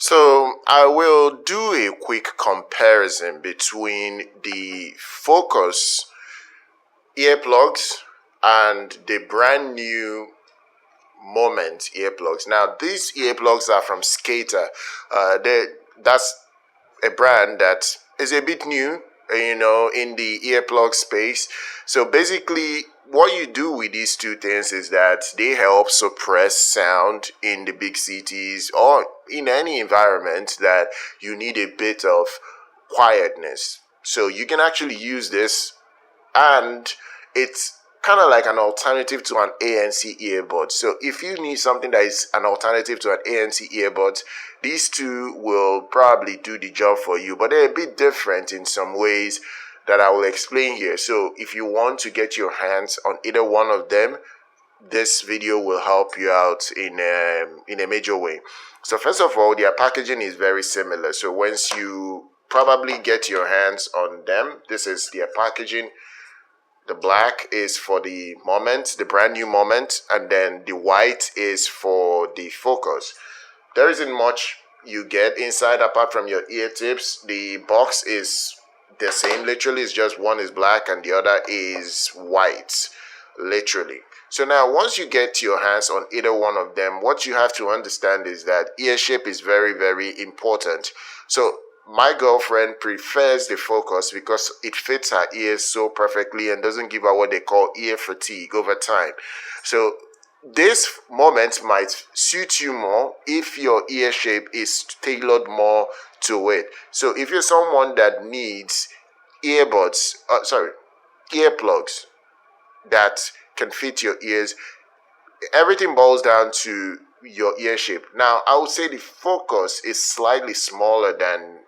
So I will do a quick comparison between the Focus earplugs and the brand new Moment earplugs. Now these earplugs are from Saccater. That's a brand that is a bit new, in the earplug space. So basically, what you do with these two things is that they help suppress sound in the big cities or in any environment that you need a bit of quietness. So you can actually use this, and it's kind of like an alternative to an ANC earbud. So if you need something that is an alternative to an ANC earbud, these two will probably do the job for you, but they're a bit different in some ways that I will explain here. So if you want to get your hands on either one of them, this video will help you out in a major way. So first of all, their packaging is very similar. So once you probably get your hands on them, this is their packaging. The black is for the Moment, the brand new Moment, and then the white is for the Focus. There isn't much you get inside apart from your ear tips. The box is the same, literally. It's just one is black and the other is white, literally. So now once you get your hands on either one of them, what you have to understand is that ear shape is very, very important. So my girlfriend prefers the Focus because it fits her ears so perfectly and doesn't give her what they call ear fatigue over time. So this Moment might suit you more if your ear shape is tailored more to it. So if you're someone that needs earbuds, earplugs that can fit your ears, everything boils down to your ear shape. Now, I would say the Focus is slightly smaller than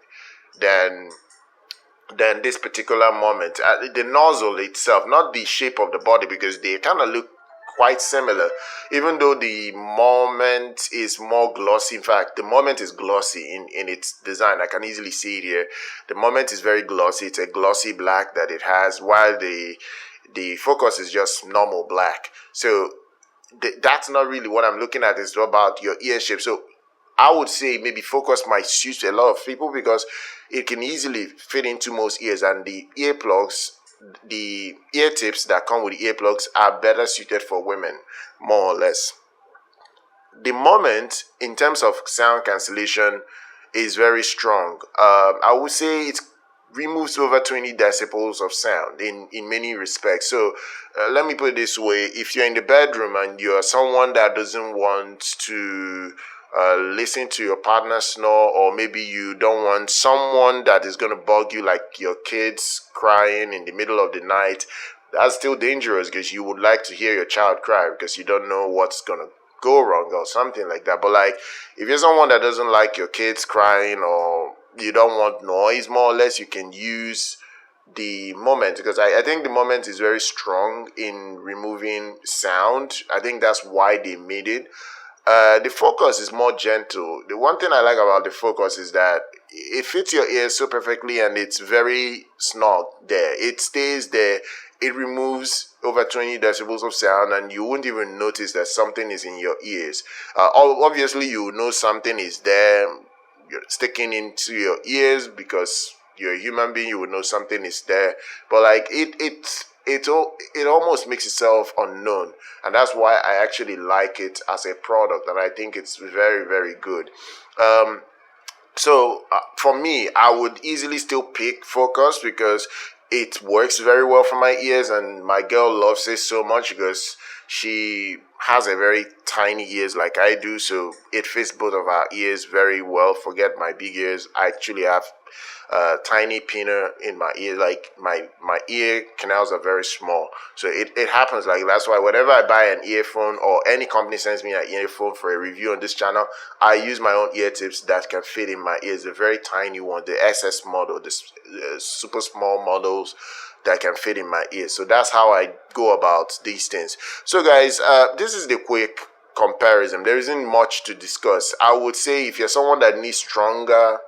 this particular Moment. The nozzle itself, not the shape of the body, because they kind of look quite similar, even though the Moment is more glossy. In fact, the Moment is glossy in its design. I can easily see it here. The Moment is very glossy. It's a glossy black that it has, while the Focus is just normal black. So that's not really what I'm looking at. It's about your ear shape. So I would say maybe Focus might suit a lot of people because it can easily fit into most ears, and the earplugs, the ear tips that come with the earplugs are better suited for women, more or less. The Moment, in terms of sound cancellation, is very strong. I would say it removes over 20 decibels of sound in many respects. So let me put it this way: if you're in the bedroom and you're someone that doesn't want to listen to your partner snore, or maybe you don't want someone that is going to bug you, like your kids crying in the middle of the night, that's still dangerous because you would like to hear your child cry because you don't know what's going to go wrong or something like that. But like, if you're someone that doesn't like your kids crying, or you don't want noise, more or less, you can use the Moment, because I think the Moment is very strong in removing sound. I think that's why they made it. The Focus is more gentle. The one thing I like about the Focus is that it fits your ears so perfectly, and it's very snug there. It stays there. It removes over 20 decibels of sound, and you won't even notice that something is in your ears. Obviously, you know something is there. You're sticking into your ears because you're a human being. You would know something is there, but like it almost makes itself unknown, and that's why I actually like it as a product, and I think it's very, very good. So for me, I would easily still pick Focus because it works very well for my ears, and my girl loves it so much because she has a very tiny ears like I do, so it fits both of our ears very well. Forget my big ears. I actually have tiny pinner in my ear. Like my ear canals are very small, so it happens like that's why whenever I buy an earphone or any company sends me an earphone for a review on this channel, I use my own ear tips that can fit in my ears, the very tiny one, the SS model, the super small models that can fit in my ears. So that's how I go about these things. So guys, this is the quick comparison. There isn't much to discuss. I would say if you're someone that needs stronger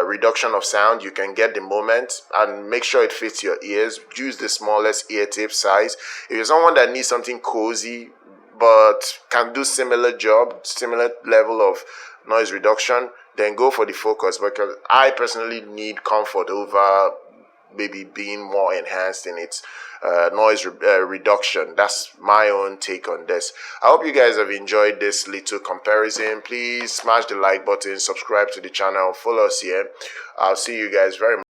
reduction of sound, you can get the Moment, and make sure it fits your ears. Use the smallest ear tip size. If you're someone that needs something cozy, but can do similar job, similar level of noise reduction, then go for the Focus, because I personally need comfort over maybe being more enhanced in its noise reduction. That's my own take on this. I hope you guys have enjoyed this little comparison. Please smash the like button, subscribe to the channel, follow us here. I'll see you guys very much.